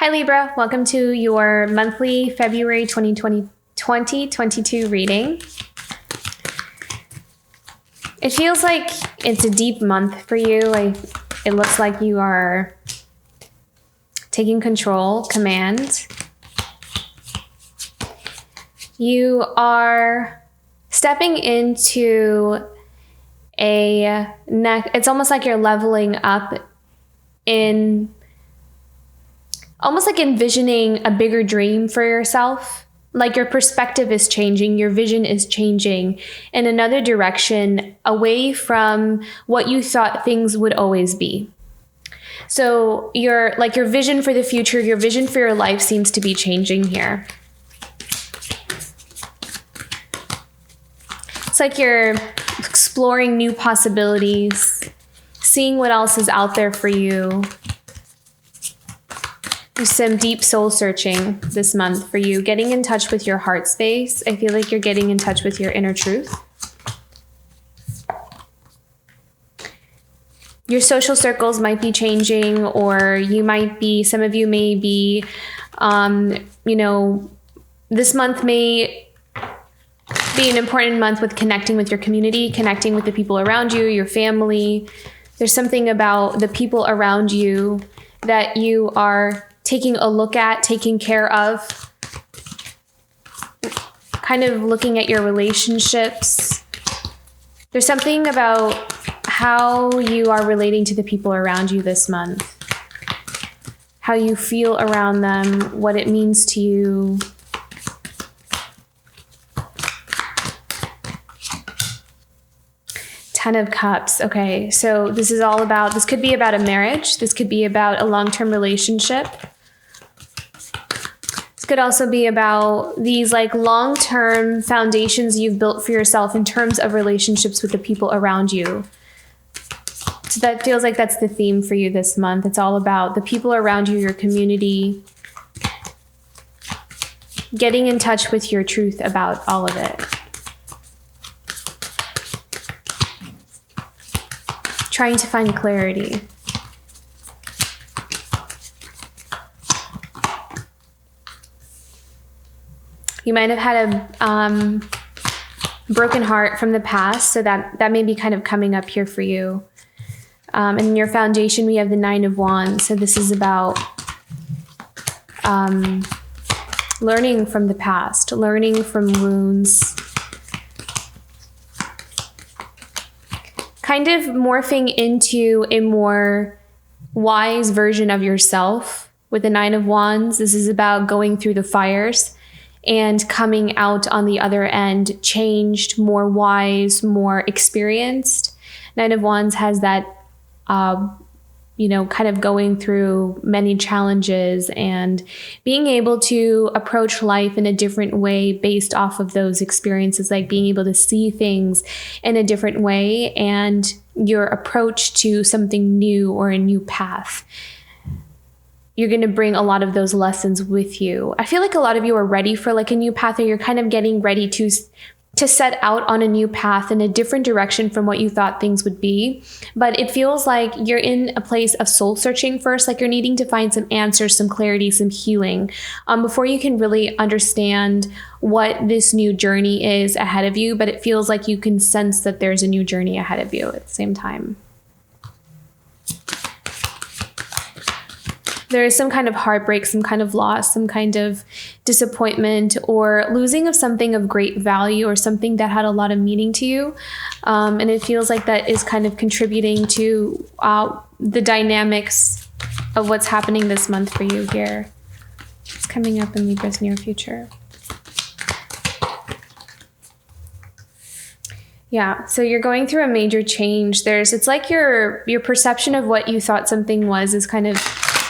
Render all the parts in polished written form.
Hi Libra, welcome to your monthly February 2022 reading. It feels like it's a deep month for you. It looks like you are taking control, command. You are stepping into it's almost like you're leveling up in almost like envisioning a bigger dream for yourself. Like your perspective is changing, your vision is changing in another direction away from what you thought things would always be. So your vision for the future, your vision for your life seems to be changing here. It's like you're exploring new possibilities, seeing what else is out there for you. There's some deep soul searching this month for you, getting in touch with your heart space. I feel like you're getting in touch with your inner truth. Your social circles might be changing, or some of you may be, this month may be an important month with connecting with your community, connecting with the people around you, your family. There's something about the people around you that you are taking a look at, taking care of, kind of looking at your relationships. There's something about how you are relating to the people around you this month, how you feel around them, what it means to you. Ten of Cups. Okay, so this could be about a marriage. This could be about a long-term relationship. This could also be about these long-term foundations you've built for yourself in terms of relationships with the people around you. So that feels like that's the theme for you this month. It's all about the people around you, your community, getting in touch with your truth about all of it. Trying to find clarity. You might have had a broken heart from the past, so that may be kind of coming up here for you. And in your foundation, we have the Nine of Wands. So this is about learning from the past, learning from wounds. Kind of morphing into a more wise version of yourself with the Nine of Wands. This is about going through the fires and coming out on the other end, changed, more wise, more experienced. Nine of Wands has that, kind of going through many challenges and being able to approach life in a different way based off of those experiences, like being able to see things in a different way and your approach to something new or a new path. You're going to bring a lot of those lessons with you. I feel like a lot of you are ready for a new path, or you're kind of getting ready to set out on a new path in a different direction from what you thought things would be. But it feels like you're in a place of soul searching first, like you're needing to find some answers, some clarity, some healing, before you can really understand what this new journey is ahead of you. But it feels like you can sense that there's a new journey ahead of you at the same time. There is some kind of heartbreak, some kind of loss, some kind of disappointment, or losing of something of great value or something that had a lot of meaning to you. And it feels like that is kind of contributing to the dynamics of what's happening this month for you here. It's coming up in Libra's near future. Yeah, so you're going through a major change. It's like your perception of what you thought something was is kind of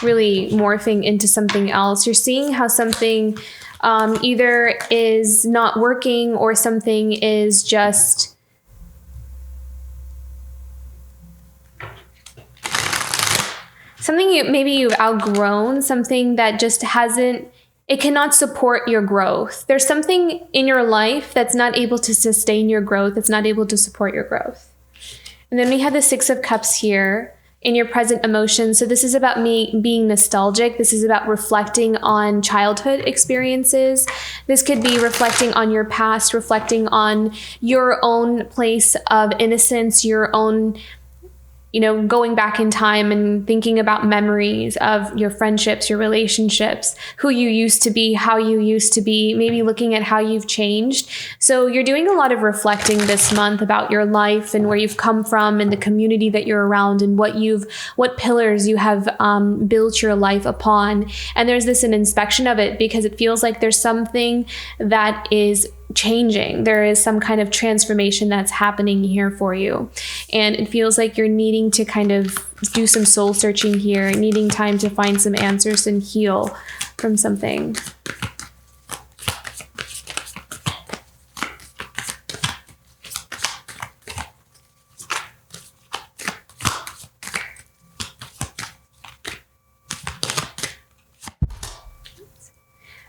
really morphing into something else. You're seeing how something either is not working or something is just something maybe you've outgrown, something that just it cannot support your growth. There's something in your life that's not able to sustain your growth. It's not able to support your growth. And then we have the Six of Cups here. in your present emotions. So this is about me being nostalgic. This is about reflecting on childhood experiences. This could be reflecting on your past, reflecting on your own place of innocence, your own, going back in time and thinking about memories of your friendships, your relationships, who you used to be, how you used to be, maybe looking at how you've changed. So you're doing a lot of reflecting this month about your life and where you've come from and the community that you're around and what pillars you have built your life upon. And there's an inspection of it, because it feels like there's something that is changing. There is some kind of transformation that's happening here for you. And it feels like you're needing to kind of do some soul searching here, needing time to find some answers and heal from something.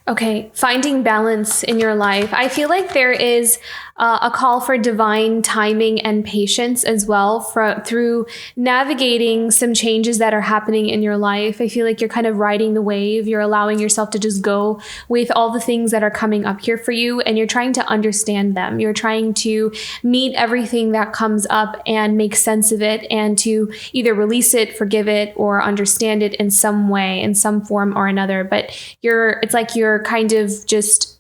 Okay, finding balance in your life. I feel like there is a call for divine timing and patience as well through navigating some changes that are happening in your life. I feel like you're kind of riding the wave. You're allowing yourself to just go with all the things that are coming up here for you, and you're trying to understand them. You're trying to meet everything that comes up and make sense of it, and to either release it, forgive it, or understand it in some way, in some form or another. But it's like you're kind of just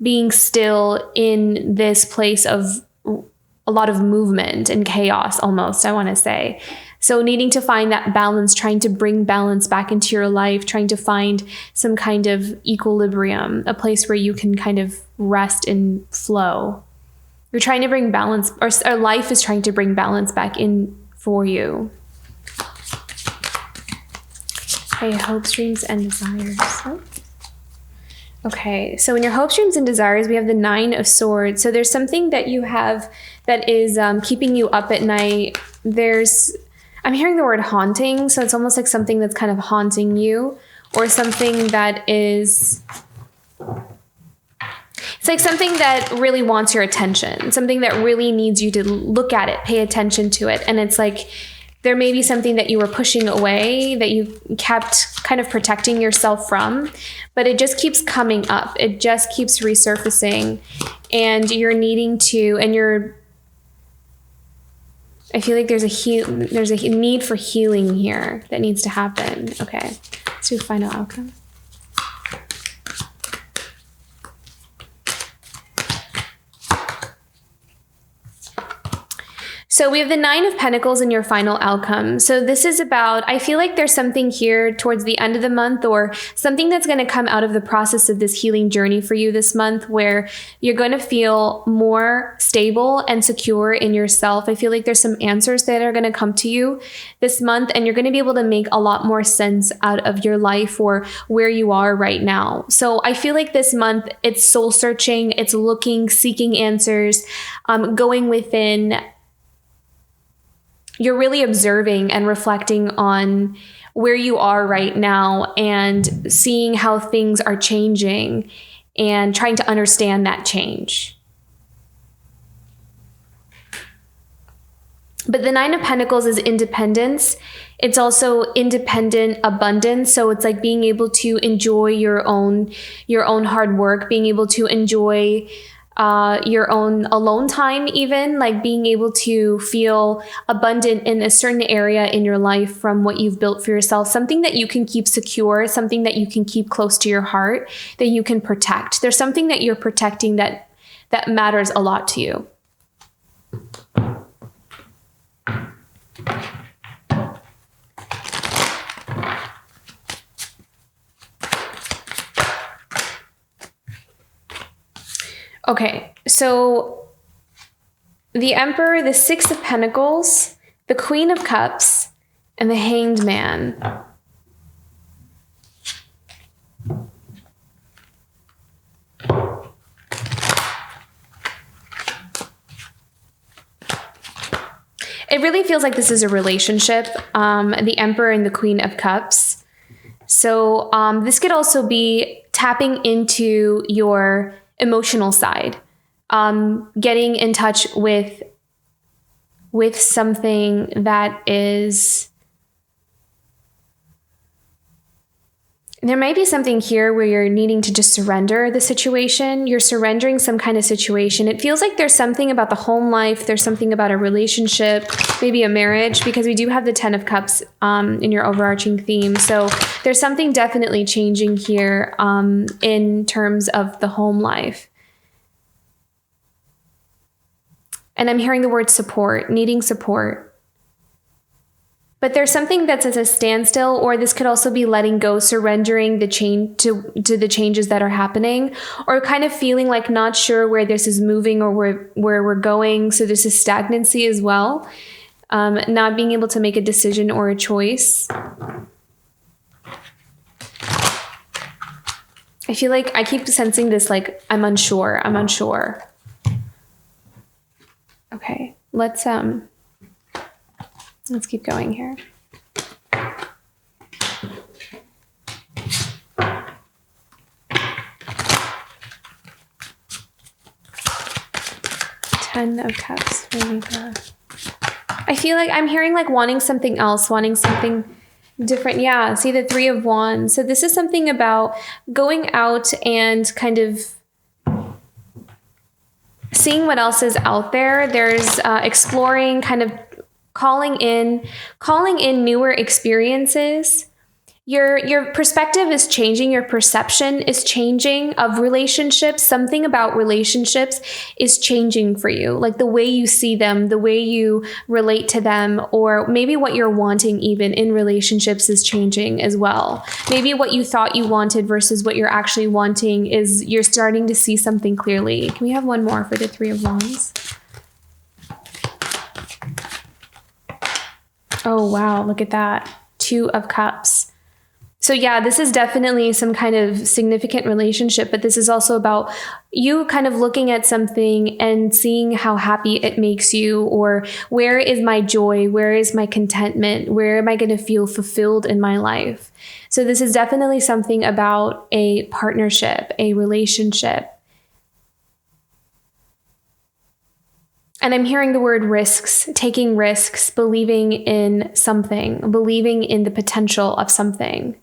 being still in this place of a lot of movement and chaos, almost, I want to say. So needing to find that balance, trying to bring balance back into your life, trying to find some kind of equilibrium, a place where you can kind of rest and flow. You're trying to bring balance, or life is trying to bring balance back in for you. Okay, hopes, dreams, and desires. Okay, so in your hopes, dreams, and desires, we have the 9 of Swords. So there's something that you have that is keeping you up at night. I'm hearing the word haunting, so it's almost like something that's kind of haunting you, or something that is... It's like something that really wants your attention, something that really needs you to look at it, pay attention to it. And it's like there may be something that you were pushing away, that you kept kind of protecting yourself from, but it just keeps coming up. It just keeps resurfacing, and you're needing to, I feel like there's a need for healing here that needs to happen. Okay, let's do final outcome. So we have the 9 of Pentacles in your final outcome. So this is about, I feel like there's something here towards the end of the month, or something that's going to come out of the process of this healing journey for you this month, where you're going to feel more stable and secure in yourself. I feel like there's some answers that are going to come to you this month, and you're going to be able to make a lot more sense out of your life or where you are right now. So I feel like this month it's soul searching, it's looking, seeking answers, going within. You're really observing and reflecting on where you are right now and seeing how things are changing and trying to understand that change. But the 9 of Pentacles is independence. It's also independent abundance. So it's like being able to enjoy your own hard work, being able to enjoy your own alone time, even like being able to feel abundant in a certain area in your life from what you've built for yourself, something that you can keep secure, something that you can keep close to your heart, that you can protect. There's something that you're protecting that matters a lot to you. Okay, so the Emperor, the 6 of Pentacles, the Queen of Cups, and the Hanged Man. It really feels like this is a relationship, the Emperor and the Queen of Cups. So this could also be tapping into your emotional side, getting in touch with something that is There might be something here where you're needing to just surrender the situation. You're surrendering some kind of situation. It feels like there's something about the home life. There's something about a relationship, maybe a marriage, because we do have the 10 of Cups in your overarching theme. So there's something definitely changing here in terms of the home life. And I'm hearing the word support, needing support. But there's something that's at a standstill, or this could also be letting go, surrendering the change to the changes that are happening, or kind of feeling like not sure where this is moving or where we're going. So this is stagnancy as well. Not being able to make a decision or a choice. I feel like I keep sensing this, like, I'm unsure. Okay, let's keep going here. Ten of Cups for Libra. I feel like I'm hearing like wanting something else, wanting something different. Yeah, see the 3 of Wands. So this is something about going out and kind of seeing what else is out there. There's exploring, kind of calling in newer experiences. Your perspective is changing. Your perception is changing of relationships. Something about relationships is changing for you. Like the way you see them, the way you relate to them, or maybe what you're wanting even in relationships is changing as well. Maybe what you thought you wanted versus what you're actually wanting is you're starting to see something clearly. Can we have one more for the 3 of Wands? Oh, wow. Look at that. 2 of Cups. So yeah, this is definitely some kind of significant relationship, but this is also about you kind of looking at something and seeing how happy it makes you, or where is my joy? Where is my contentment? Where am I going to feel fulfilled in my life? So this is definitely something about a partnership, a relationship. And I'm hearing the word risks, taking risks, believing in something, believing in the potential of something,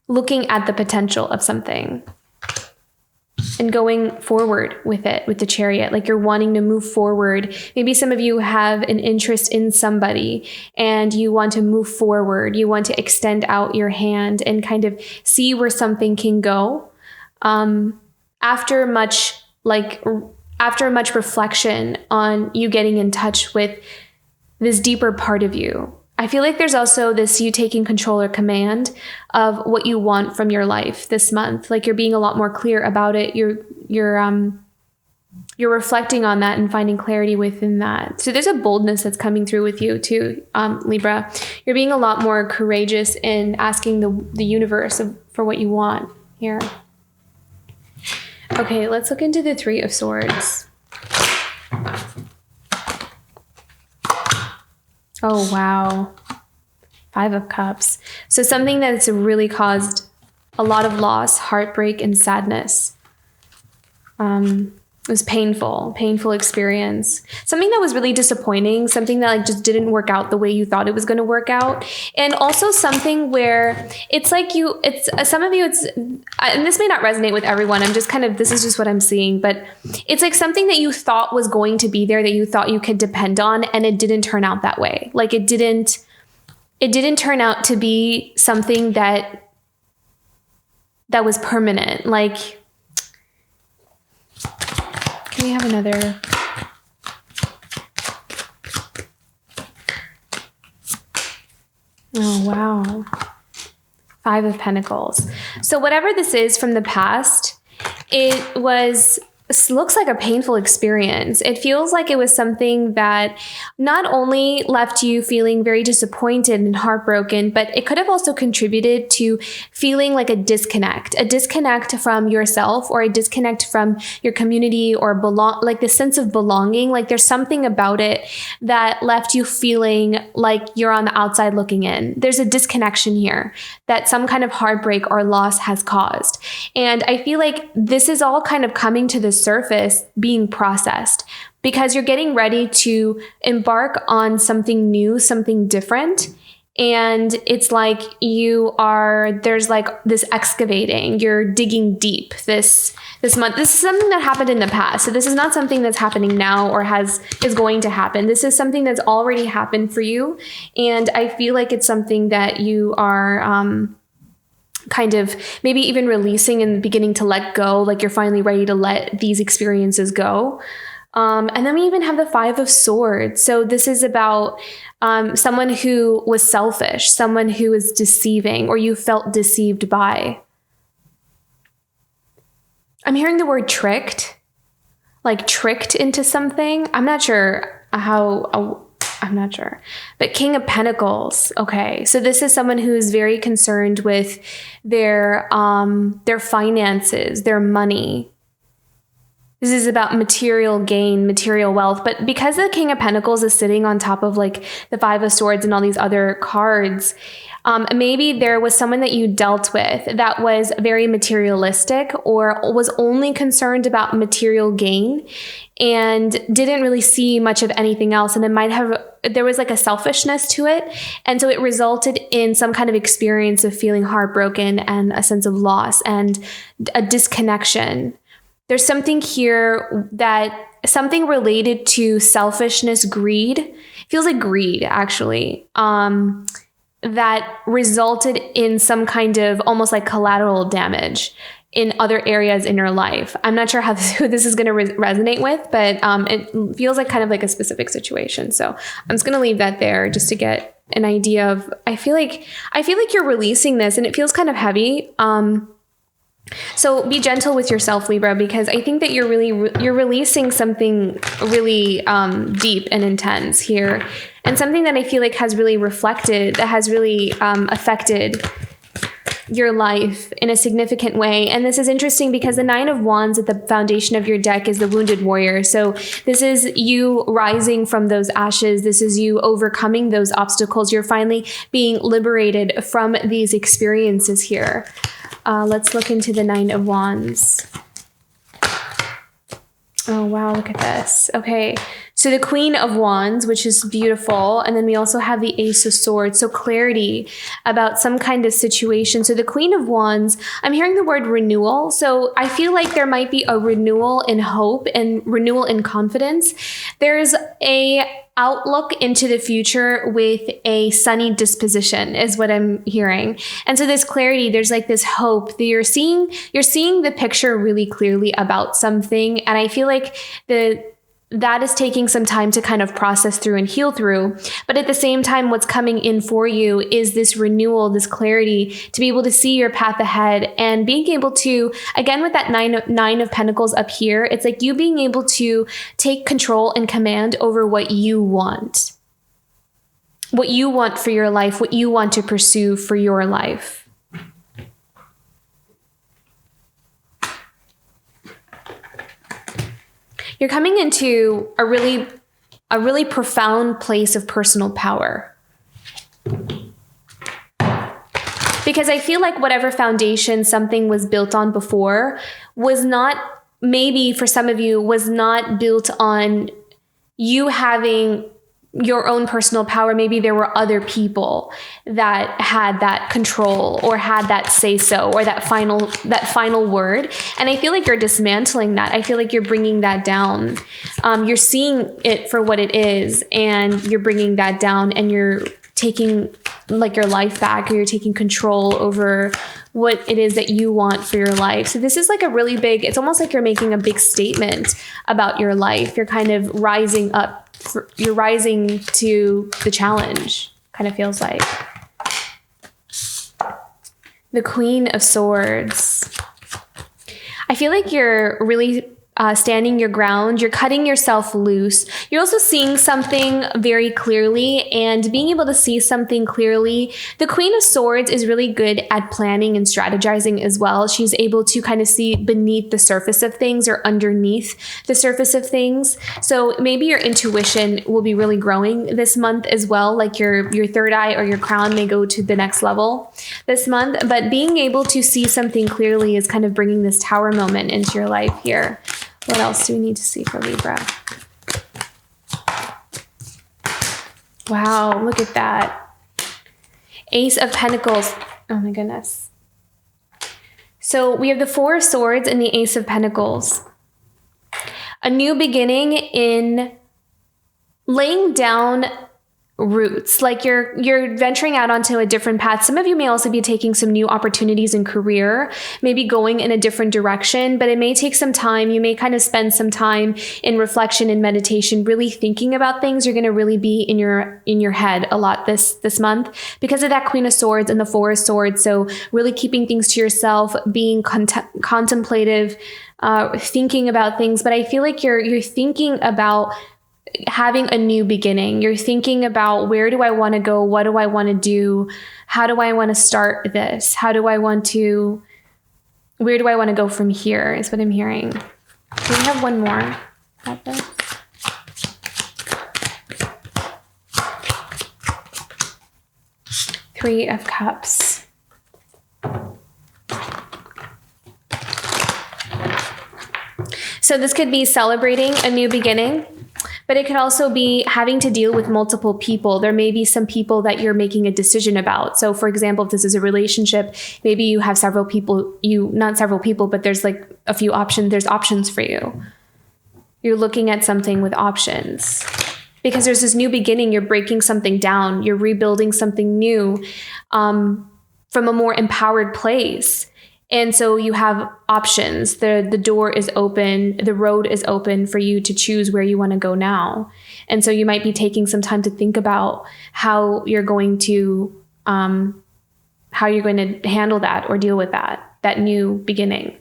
looking at the potential of something and going forward with it, with the Chariot, like you're wanting to move forward. Maybe some of you have an interest in somebody and you want to move forward. You want to extend out your hand and kind of see where something can go. After much reflection on you getting in touch with this deeper part of you. I feel like there's also this you taking control or command of what you want from your life this month. Like you're being a lot more clear about it. You're reflecting on that and finding clarity within that. So there's a boldness that's coming through with you too, Libra. You're being a lot more courageous in asking the universe for what you want here. Okay, let's look into the 3 of Swords. Oh, wow. 5 of Cups. So something that's really caused a lot of loss, heartbreak, and sadness. It was painful experience. Something that was really disappointing, something that like just didn't work out the way you thought it was going to work out. And also something where it's like some of you, and this may not resonate with everyone. This is just what I'm seeing, but it's like something that you thought was going to be there, that you thought you could depend on, and it didn't turn out that way. Like it didn't turn out to be something that was permanent. Like, can we have another? Oh, wow. 5 of Pentacles. So whatever this is from the past, looks like a painful experience. It feels like it was something that not only left you feeling very disappointed and heartbroken, but it could have also contributed to feeling like a disconnect from yourself, or a disconnect from your community, or like the sense of belonging. Like there's something about it that left you feeling like you're on the outside looking in. There's a disconnection here that some kind of heartbreak or loss has caused. And I feel like this is all kind of coming to the surface, being processed, because you're getting ready to embark on something new, something different. And it's like there's like this excavating, you're digging deep this month. This is something that happened in the past. So this is not something that's happening now or is going to happen. This is something that's already happened for you. And I feel like it's something that you are kind of maybe even releasing and beginning to let go. Like you're finally ready to let these experiences go. And then we even have the 5 of Swords. So this is about someone who was selfish, someone who is deceiving, or you felt deceived by. I'm hearing the word tricked, like tricked into something. I'm not sure. But King of Pentacles. Okay. So this is someone who is very concerned with their finances, their money. This is about material gain, material wealth. But because the King of Pentacles is sitting on top of like the 5 of Swords and all these other cards, maybe there was someone that you dealt with that was very materialistic or was only concerned about material gain and didn't really see much of anything else. And there was like a selfishness to it. And so it resulted in some kind of experience of feeling heartbroken and a sense of loss and a disconnection. There's something here something related to selfishness, greed. It feels like greed, actually. That resulted in some kind of almost like collateral damage in other areas in your life. I'm not sure who this is going to resonate with, but it feels like kind of like a specific situation. So I'm just going to leave that there just to get an idea of, I feel like you're releasing this and it feels kind of heavy. So be gentle with yourself, Libra, because I think that you're releasing something really deep and intense here, and something that I feel like has really affected your life in a significant way. And this is interesting because the 9 of Wands at the foundation of your deck is the wounded warrior. So this is you rising from those ashes. This is you overcoming those obstacles. You're finally being liberated from these experiences here. Let's look into the 9 of Wands. Oh, wow. Look at this. Okay. So the Queen of Wands, which is beautiful. And then we also have the Ace of Swords. So clarity about some kind of situation. So the Queen of Wands, I'm hearing the word renewal. So I feel like there might be a renewal in hope and renewal in confidence. There's a outlook into the future with a sunny disposition is what I'm hearing. And so this clarity, there's like this hope that you're seeing the picture really clearly about something. And I feel like that is taking some time to kind of process through and heal through. But at the same time, what's coming in for you is this renewal, this clarity to be able to see your path ahead and being able to, again, with that nine of Pentacles up here, it's like you being able to take control and command over what you want for your life, what you want to pursue for your life. You're coming into a really profound place of personal power. Because I feel like whatever foundation something was built on before was not, maybe for some of you, was not built on you having your own personal power. Maybe there were other people that had that control or had that say so or that final word. And I feel like you're dismantling that. I feel like you're bringing that down. You're seeing it for what it is and you're bringing that down and you're taking like your life back, or you're taking control over what it is that you want for your life. So this is like a really big, it's almost like you're making a big statement about your life. You're kind of rising up. You're rising to the challenge, kind of feels like. The Queen of Swords. I feel like you're really standing your ground. You're cutting yourself loose. You're also seeing something very clearly, and being able to see something clearly. The Queen of Swords is really good at planning and strategizing as well. She's able to kind of see beneath the surface of things or underneath the surface of things. So maybe your intuition will be really growing this month as well. Like your third eye or your crown may go to the next level this month. But being able to see something clearly is kind of bringing this tower moment into your life here. What else do we need to see for Libra? Wow, look at that. Ace of Pentacles. Oh my goodness. So we have the Four of Swords and the Ace of Pentacles. A new beginning in laying down roots, like you're venturing out onto a different path. Some of you may also be taking some new opportunities in career, maybe going in a different direction, but it may take some time. You may kind of spend some time in reflection and meditation, really thinking about things. You're going to really be in your head a lot this month because of that Queen of Swords and the Four of Swords. So really keeping things to yourself, being contemplative, thinking about things. But I feel like you're thinking about having a new beginning. You're thinking about, where do I want to go? What do I want to do? How do I want to start this? Where do I want to go from here is what I'm hearing. Do we have one more at this? Three of Cups. So this could be celebrating a new beginning. But it could also be having to deal with multiple people. There may be some people that you're making a decision about. So for example, if this is a relationship, maybe you have several people, not several people, but there's like a few options. There's options for you. You're looking at something with options because there's this new beginning. You're breaking something down. You're rebuilding something new from a more empowered place. And so you have options. The door is open. The road is open for you to choose where you want to go now. And so you might be taking some time to think about how you're going to handle that or deal with that new beginning.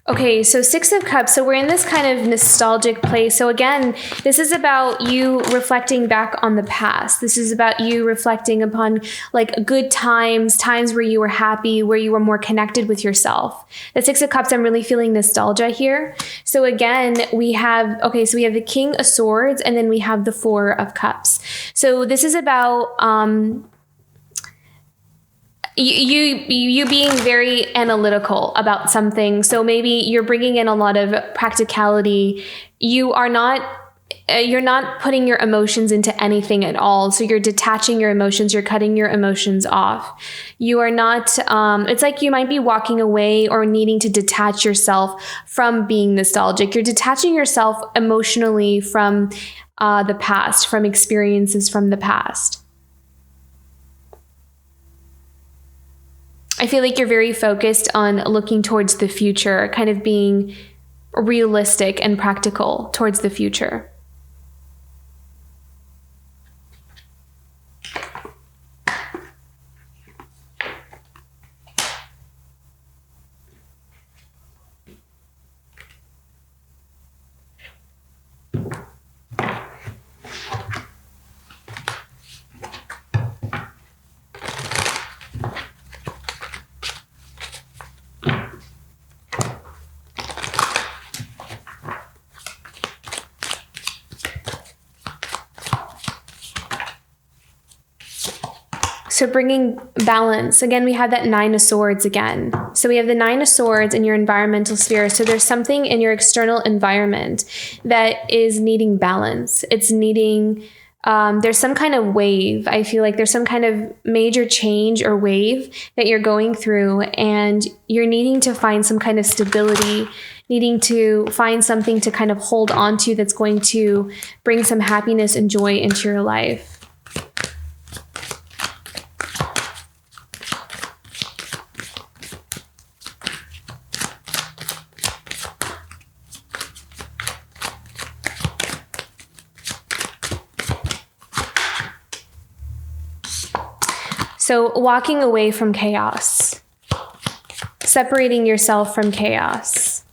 Okay, so Six of Cups. So we're in this kind of nostalgic place. So again, this is about you reflecting back on the past. This is about you reflecting upon like good times where you were happy, where you were more connected with yourself. The Six of Cups, I'm really feeling nostalgia here. So again, we have the King of Swords and then we have the Four of Cups. So this is about you being very analytical about something. So maybe you're bringing in a lot of practicality. You're not putting your emotions into anything at all. So you're detaching your emotions. You're cutting your emotions off. You are not, it's like you might be walking away or needing to detach yourself from being nostalgic. You're detaching yourself emotionally from the past, from experiences from the past. I feel like you're very focused on looking towards the future, kind of being realistic and practical towards the future. So bringing balance. Again, we have that Nine of Swords again. So we have the Nine of Swords in your environmental sphere. So there's something in your external environment that is needing balance. It's needing, there's some kind of wave. I feel like there's some kind of major change or wave that you're going through, and you're needing to find some kind of stability, needing to find something to kind of hold on to that's going to bring some happiness and joy into your life. So walking away from chaos, separating yourself from chaos,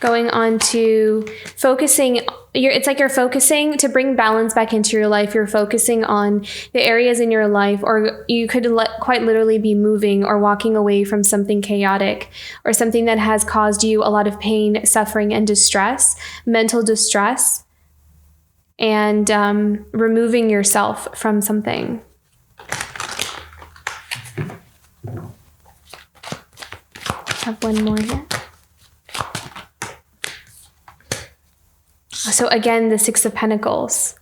going on to focusing, it's like you're focusing to bring balance back into your life. You're focusing on the areas in your life, or you could quite literally be moving or walking away from something chaotic or something that has caused you a lot of pain, suffering, and distress, mental distress. And removing yourself from something. I have one more here. So again, the Six of Pentacles.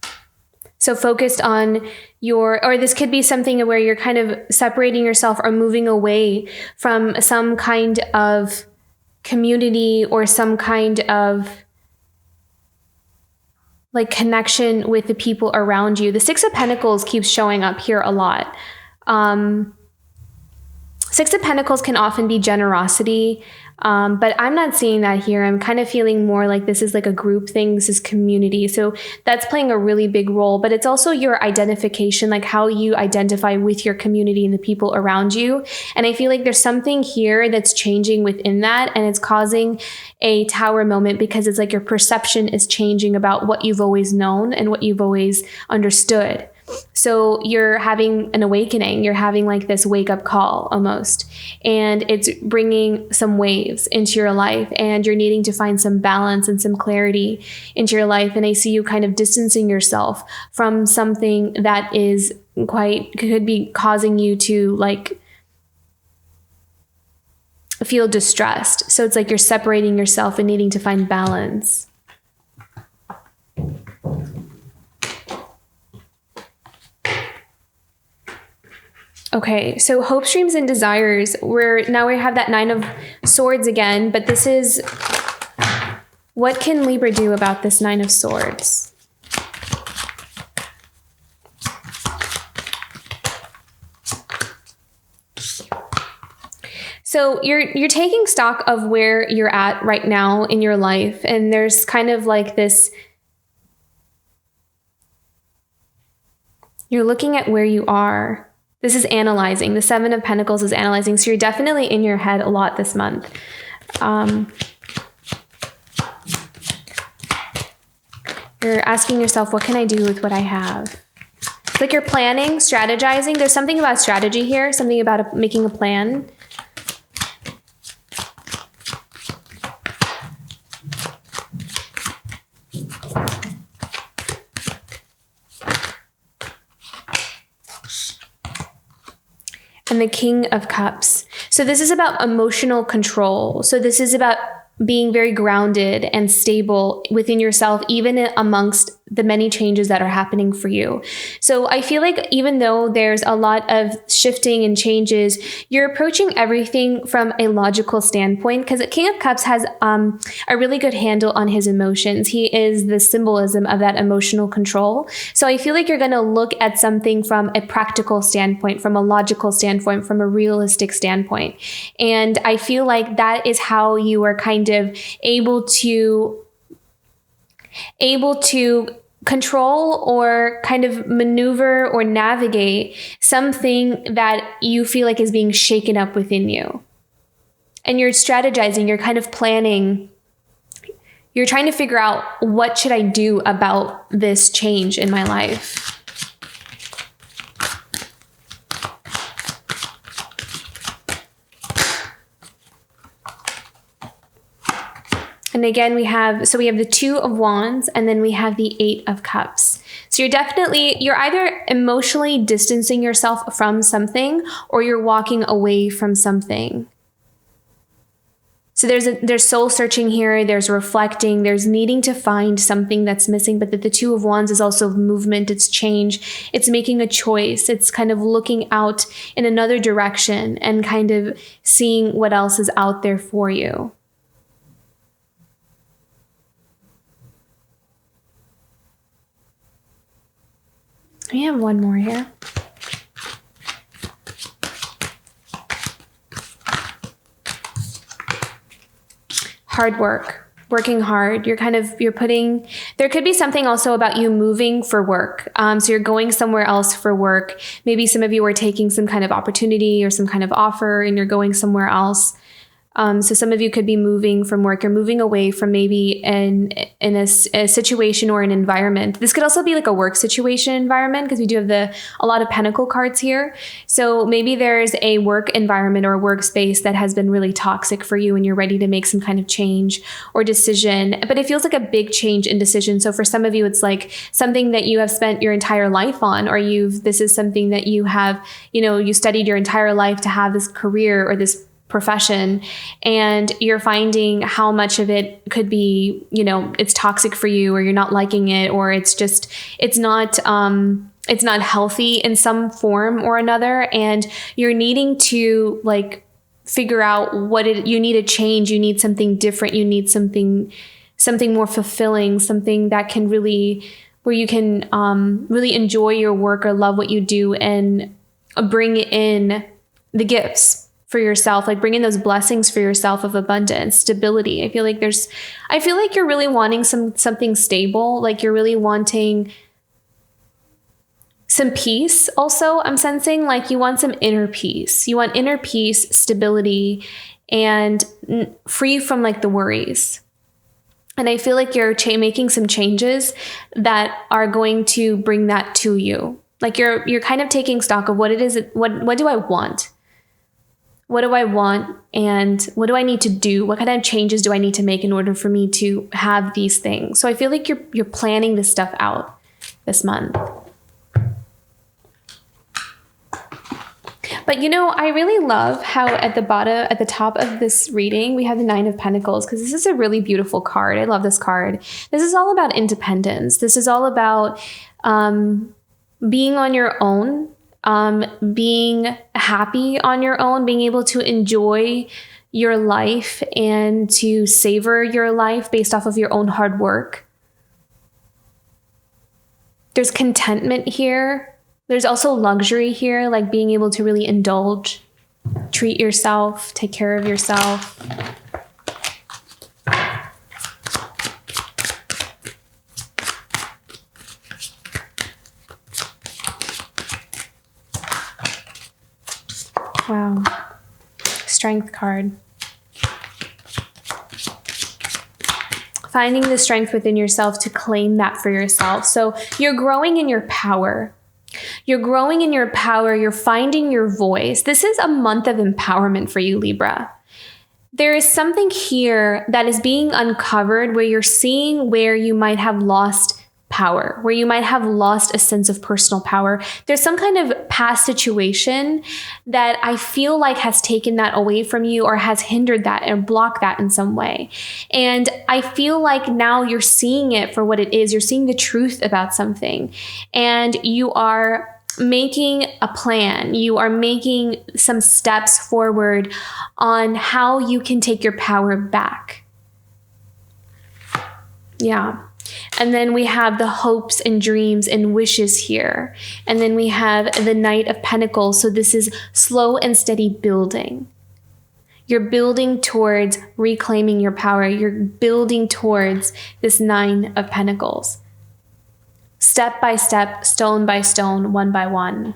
So focused on or this could be something where you're kind of separating yourself or moving away from some kind of community or some kind of like connection with the people around you. The Six of Pentacles keeps showing up here a lot. Six of Pentacles can often be generosity, but I'm not seeing that here. I'm kind of feeling more like this is like a group thing. This is community. So that's playing a really big role, but it's also your identification, like how you identify with your community and the people around you. And I feel like there's something here that's changing within that, and it's causing a tower moment because it's like your perception is changing about what you've always known and what you've always understood. So you're having an awakening, you're having like this wake up call almost, and it's bringing some waves into your life, and you're needing to find some balance and some clarity into your life. And I see you kind of distancing yourself from something that is could be causing you to like feel distressed. So it's like you're separating yourself and needing to find balance. Okay, so hopes, dreams, and desires. We have that Nine of Swords again, but this is, what can Libra do about this Nine of Swords? So you're taking stock of where you're at right now in your life, and there's kind of like this, you're looking at where you are. This is analyzing. The Seven of Pentacles is analyzing. So you're definitely in your head a lot this month. You're asking yourself, what can I do with what I have? It's like you're planning, strategizing. There's something about strategy here, something about making a plan. And the King of Cups. So this is about emotional control. So this is about being very grounded and stable within yourself, even amongst the many changes that are happening for you. So I feel like even though there's a lot of shifting and changes, you're approaching everything from a logical standpoint, because the King of Cups has a really good handle on his emotions. He is the symbolism of that emotional control. So I feel like you're going to look at something from a practical standpoint, from a logical standpoint, from a realistic standpoint. And I feel like that is how you are kind of able to control or kind of maneuver or navigate something that you feel like is being shaken up within you. And you're strategizing, you're kind of planning, you're trying to figure out, what should I do about this change in my life? And again, we have the Two of Wands, and then we have the Eight of Cups. So you're either emotionally distancing yourself from something, or you're walking away from something. So there's soul searching here, there's reflecting, there's needing to find something that's missing, but the Two of Wands is also movement, it's change, it's making a choice, it's kind of looking out in another direction and kind of seeing what else is out there for you. We have one more here. Hard work, working hard. There could be something also about you moving for work. So you're going somewhere else for work. Maybe some of you are taking some kind of opportunity or some kind of offer, and you're going somewhere else. So some of you could be moving from work. You're moving away from maybe in a situation or an environment. This could also be like a work situation environment, because we do have a lot of Pentacle cards here. So maybe there's a work environment or a workspace that has been really toxic for you, and you're ready to make some kind of change or decision. But it feels like a big change in decision. So for some of you, it's like something that you have spent your entire life on, or this is something that you have, you studied your entire life to have this career or this profession, and you're finding how much of it could be, it's toxic for you, or you're not liking it, or it's not healthy in some form or another. And you're needing to like figure out you need a change. You need something different. You need something more fulfilling, something that can really, where you can really enjoy your work or love what you do and bring in the gifts for yourself, like bring in those blessings for yourself of abundance, stability. I feel like you're really wanting something stable. Like you're really wanting some peace. Also, I'm sensing like you want some inner peace. You want inner peace, stability, and free from like the worries. And I feel like you're making some changes that are going to bring that to you. Like you're kind of taking stock of what it is. What do I want? What do I want? And what do I need to do? What kind of changes do I need to make in order for me to have these things? So I feel like you're planning this stuff out this month. But I really love how at the top of this reading, we have the 9 of Pentacles, because this is a really beautiful card. I love this card. This is all about independence. This is all about being on your own, being happy on your own, being able to enjoy your life and to savor your life based off of your own hard work. There's contentment here. There's also luxury here, like being able to really indulge, treat yourself, take care of yourself. Wow. Strength card. Finding the strength within yourself to claim that for yourself. So you're growing in your power. You're growing in your power. You're finding your voice. This is a month of empowerment for you, Libra. There is something here that is being uncovered where you're seeing where you might have lost power, where you might have lost a sense of personal power. There's some kind of past situation that I feel like has taken that away from you or has hindered that and blocked that in some way. And I feel like now you're seeing it for what it is. You're seeing the truth about something, and you are making a plan. You are making some steps forward on how you can take your power back. Yeah. And then we have the hopes and dreams and wishes here. And then we have the Knight of Pentacles. So this is slow and steady building. You're building towards reclaiming your power. You're building towards this 9 of Pentacles. Step by step, stone by stone, one by one.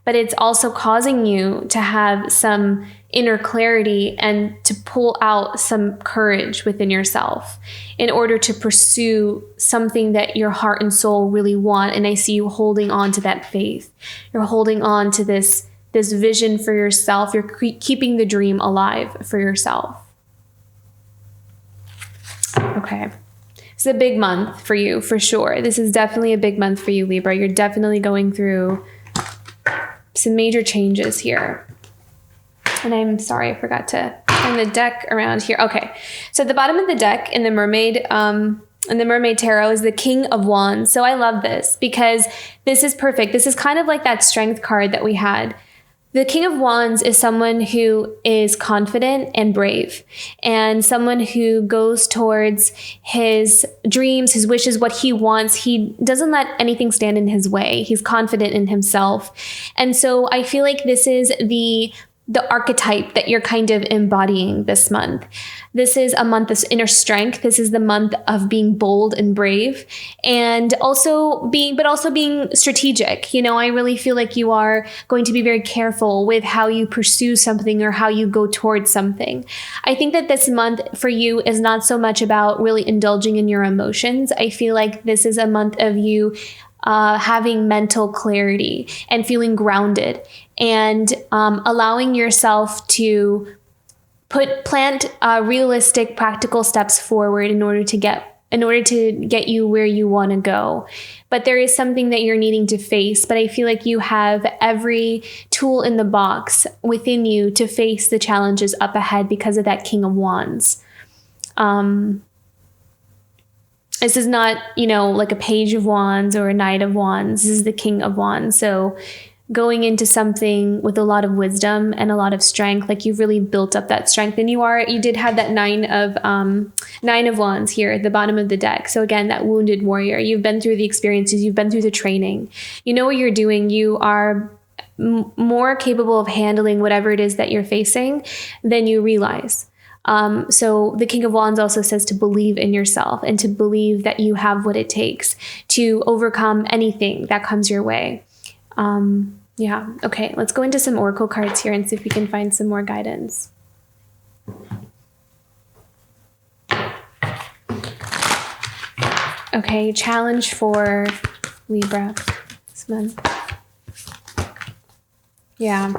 But it's also causing you to have some inner clarity and to pull out some courage within yourself in order to pursue something that your heart and soul really want. And I see you holding on to that faith. You're holding on to this vision for yourself. You're keeping the dream alive for yourself. Okay. It's a big month for you, for sure. This is definitely a big month for you, Libra. You're definitely going through some major changes here. And I'm sorry, I forgot to turn the deck around here. Okay, so at the bottom of the deck in the Mermaid Tarot is the King of Wands. So I love this because this is perfect. This is kind of like that strength card that we had. The King of Wands is someone who is confident and brave, and someone who goes towards his dreams, his wishes, what he wants. He doesn't let anything stand in his way. He's confident in himself. And so I feel like this is the archetype that you're kind of embodying this month. This is a month of inner strength. This is the month of being bold and brave, and also being strategic. I really feel like you are going to be very careful with how you pursue something or how you go towards something. I think that this month for you is not so much about really indulging in your emotions. I feel like this is a month of you having mental clarity and feeling grounded, and allowing yourself to plant realistic, practical steps forward in order to get in order to get you where you want to go. But there is something that you're needing to face. But I feel like you have every tool in the box within you to face the challenges up ahead because of that King of Wands. This is not, like a Page of Wands or a Knight of Wands. This is the King of Wands. So going into something with a lot of wisdom and a lot of strength, like you've really built up that strength. And you did have that Nine of Wands here at the bottom of the deck. So again, that wounded warrior. You've been through the experiences. You've been through the training. You know what you're doing. You are more capable of handling whatever it is that you're facing than you realize. So the King of Wands also says to believe in yourself and to believe that you have what it takes to overcome anything that comes your way. Yeah. Okay. Let's go into some oracle cards here and see if we can find some more guidance. Okay. Challenge for Libra this month. Yeah.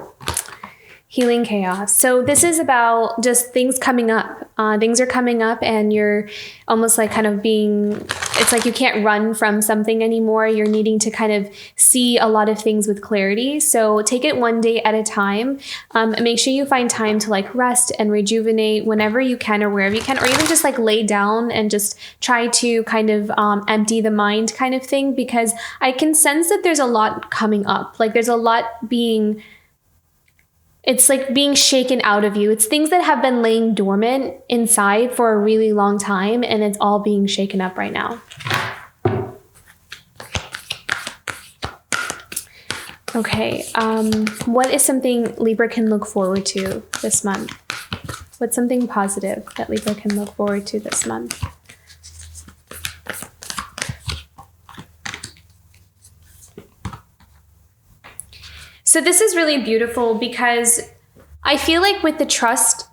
Healing chaos. So this is about just things coming up. Things are coming up and you're almost like it's like you can't run from something anymore. You're needing to kind of see a lot of things with clarity. So take it one day at a time. Make sure you find time to like rest and rejuvenate whenever you can or wherever you can, or even just like lay down and just try to kind of empty the mind kind of thing, because I can sense that there's a lot coming up. Like there's a lot it's like being shaken out of you. It's things that have been laying dormant inside for a really long time, and it's all being shaken up right now. Okay, what is something Libra can look forward to this month? What's something positive that Libra can look forward to this month? So this is really beautiful because I feel like with the trust,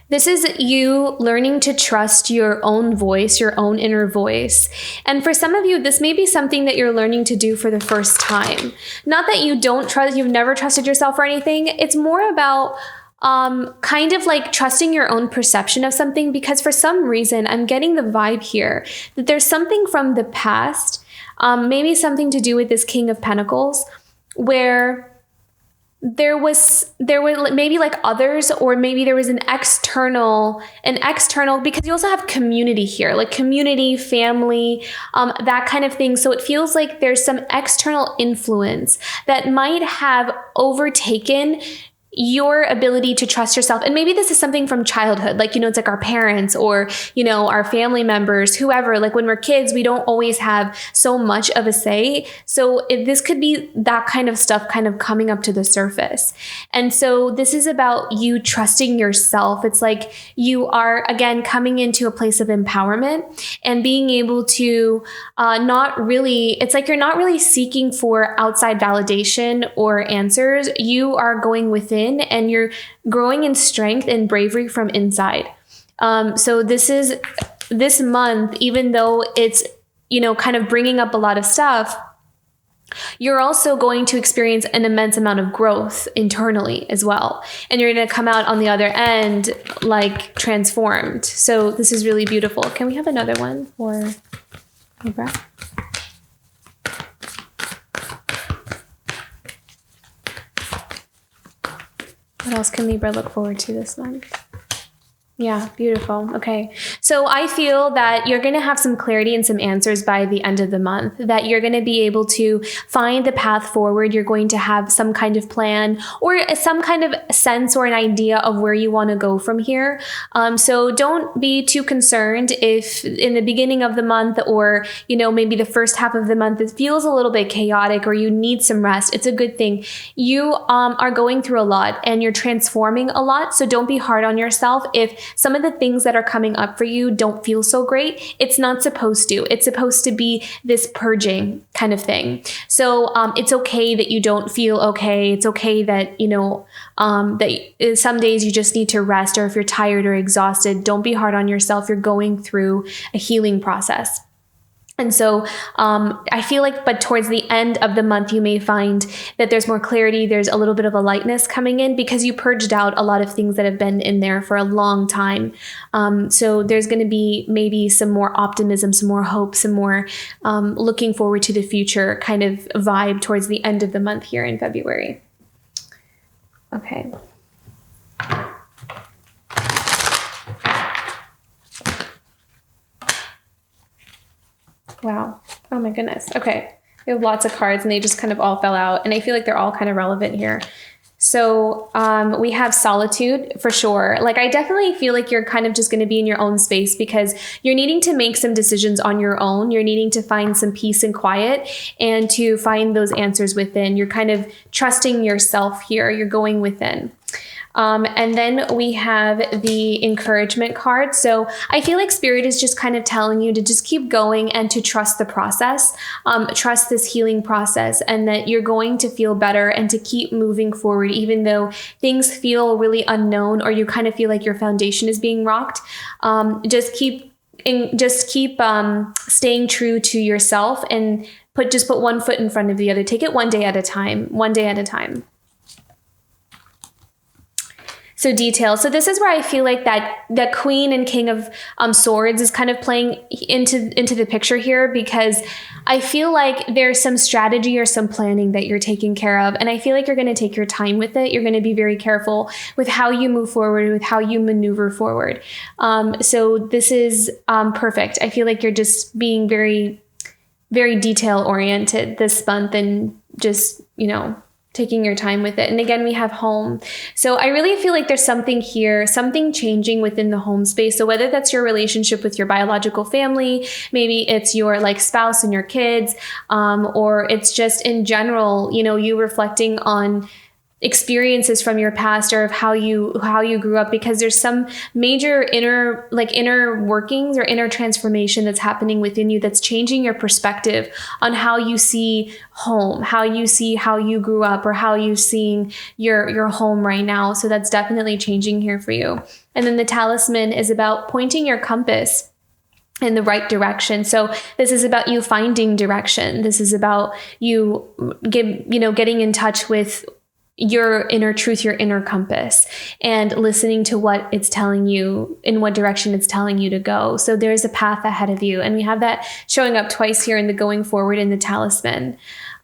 this is you learning to trust your own voice, your own inner voice. And for some of you, this may be something that you're learning to do for the first time. Not that you don't trust, you've never trusted yourself or anything. It's more about kind of like trusting your own perception of something, because for some reason, I'm getting the vibe here that there's something from the past, maybe something to do with this King of Pentacles, where there was maybe like others, or maybe there was an external, because you also have community here, like community, family, that kind of thing. So it feels like there's some external influence that might have overtaken your ability to trust yourself. And maybe this is something from childhood, like, it's like our parents or, our family members, whoever, like when we're kids, we don't always have so much of a say. So this could be that kind of stuff kind of coming up to the surface. And so this is about you trusting yourself. It's like you are, again, coming into a place of empowerment and being able to it's like you're not really seeking for outside validation or answers. You are going within and you're growing in strength and bravery from inside. So this month, even though it's, kind of bringing up a lot of stuff, you're also going to experience an immense amount of growth internally as well. And you're going to come out on the other end like transformed. So this is really beautiful. Can we have another one for Libra? What else can Libra look forward to this month? Yeah, beautiful. Okay. So I feel that you're going to have some clarity and some answers by the end of the month, that you're going to be able to find the path forward. You're going to have some kind of plan or some kind of sense or an idea of where you want to go from here. So don't be too concerned if in the beginning of the month or, maybe the first half of the month, it feels a little bit chaotic or you need some rest. It's a good thing. You are going through a lot and you're transforming a lot. So don't be hard on yourself if some of the things that are coming up for you don't feel so great. It's not supposed to. It's supposed to be this purging kind of thing. So it's okay that you don't feel okay. It's okay that, that some days you just need to rest, or if you're tired or exhausted, don't be hard on yourself. You're going through a healing process. And so I feel like, but towards the end of the month, you may find that there's more clarity. There's a little bit of a lightness coming in because you purged out a lot of things that have been in there for a long time. So there's going to be maybe some more optimism, some more hope, some more looking forward to the future kind of vibe towards the end of the month here in February. Okay. Wow. Oh my goodness. Okay. We have lots of cards and they just kind of all fell out. And I feel like they're all kind of relevant here. So we have solitude for sure. Like I definitely feel like you're kind of just going to be in your own space because you're needing to make some decisions on your own. You're needing to find some peace and quiet and to find those answers within. You're kind of trusting yourself here. You're going within. And then we have the encouragement card. So I feel like Spirit is just kind of telling you to just keep going and to trust the process, trust this healing process, and that you're going to feel better and to keep moving forward, even though things feel really unknown or you kind of feel like your foundation is being rocked. Just keep staying true to yourself and put one foot in front of the other. Take it one day at a time, one day at a time. So detail. So this is where I feel like that Queen and King of Swords is kind of playing into the picture here, because I feel like there's some strategy or some planning that you're taking care of. And I feel like you're going to take your time with it. You're going to be very careful with how you move forward, with how you maneuver forward. So this is perfect. I feel like you're just being very, very detail oriented this month and just, taking your time with it. And again, we have home. So I really feel like there's something here, something changing within the home space. So whether that's your relationship with your biological family, maybe it's your spouse and your kids, or it's just in general, you reflecting on experiences from your past or of how you grew up, because there's some major inner workings or inner transformation that's happening within you that's changing your perspective on how you see home, how you see how you grew up, or how you seeing your home right now. So that's definitely changing here for you. And then the talisman is about pointing your compass in the right direction. So this is about you finding direction. This is about you getting in touch with your inner truth, your inner compass, and listening to what it's telling you, in what direction it's telling you to go. So there's a path ahead of you. And we have that showing up twice here in the going forward in the talisman.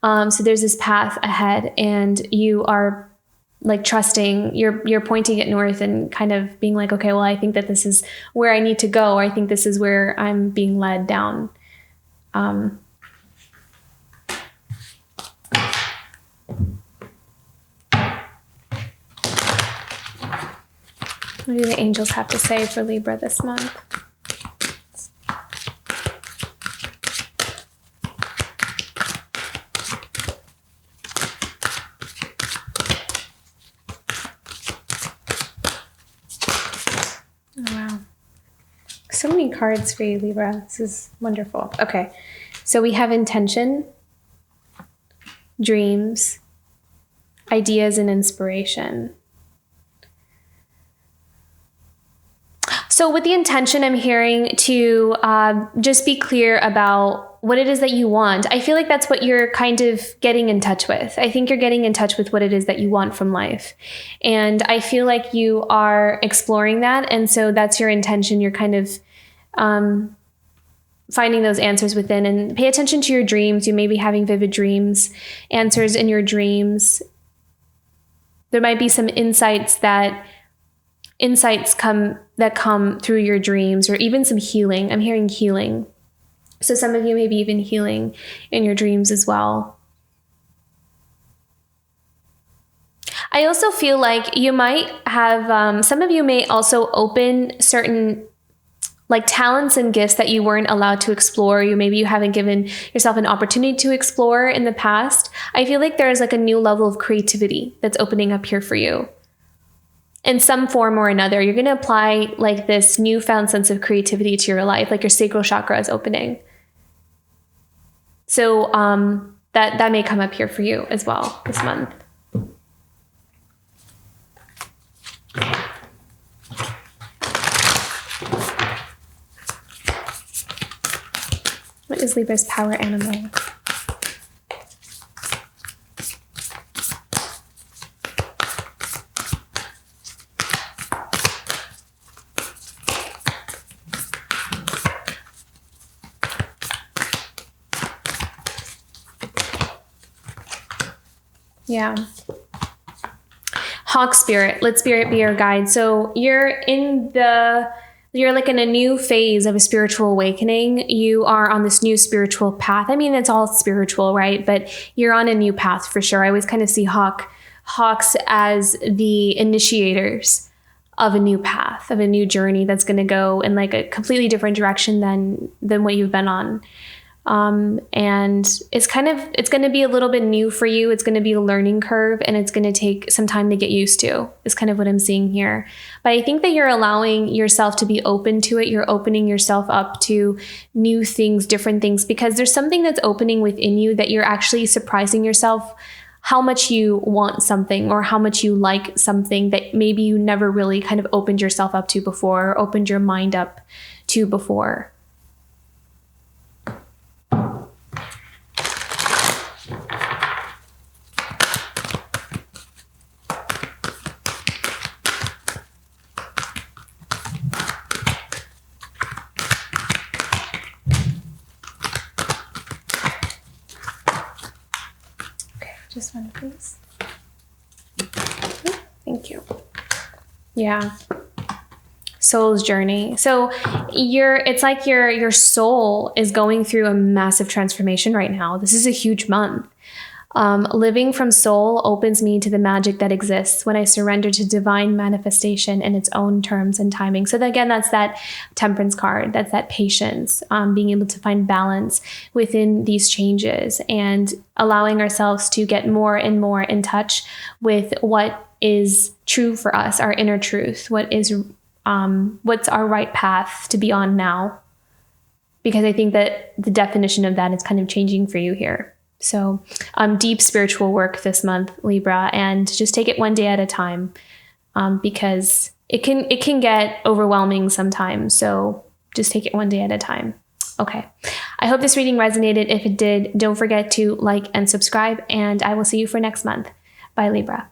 So there's this path ahead and you are trusting, you're pointing it north and kind of being like, okay, well, I think that this is where I need to go. Or I think this is where I'm being led down. What do the angels have to say for Libra this month? Oh, wow. So many cards for you, Libra. This is wonderful. Okay. So we have intention, dreams, ideas, and inspiration. So with the intention, I'm hearing to just be clear about what it is that you want. I feel like that's what you're kind of getting in touch with. I think you're getting in touch with what it is that you want from life. And I feel like you are exploring that. And so that's your intention. You're kind of finding those answers within. And pay attention to your dreams. You may be having vivid dreams, answers in your dreams. There might be some insights come through your dreams, or even some healing. I'm hearing healing. So some of you may be even healing in your dreams as well. I also feel like you might have, some of you may also open certain talents and gifts that you weren't allowed to explore. Maybe you haven't given yourself an opportunity to explore in the past. I feel like there is a new level of creativity that's opening up here for you. In some form or another, you're going to apply this newfound sense of creativity to your life, your sacral chakra is opening. So that may come up here for you as well this month. What is Libra's power animal? Yeah. Hawk spirit, let spirit be your guide. So you're like in a new phase of a spiritual awakening. You are on this new spiritual path. I mean, it's all spiritual, right? But you're on a new path for sure. I always kind of see hawks as the initiators of a new path, of a new journey that's going to go in like a completely different direction than what you've been on. And it's going to be a little bit new for you. It's going to be a learning curve, and it's going to take some time to get used to, is kind of what I'm seeing here. But I think that you're allowing yourself to be open to it. You're opening yourself up to new things, different things, because there's something that's opening within you that you're actually surprising yourself how much you want something, or how much you like something that maybe you never really kind of opened yourself up to before, or opened your mind up to before. Just one, please. Thank you. Yeah. Soul's journey. So it's like your soul is going through a massive transformation right now. This is a huge month. Living from soul opens me to the magic that exists when I surrender to divine manifestation in its own terms and timing. So again, that's that temperance card. That's that patience, being able to find balance within these changes and allowing ourselves to get more and more in touch with what is true for us, our inner truth, what's our right path to be on now. Because I think that the definition of that is kind of changing for you here. So deep spiritual work this month, Libra, and just take it one day at a time, because it can get overwhelming sometimes. So just take it one day at a time. Okay. I hope this reading resonated. If it did, don't forget to like and subscribe, and I will see you for next month. Bye, Libra.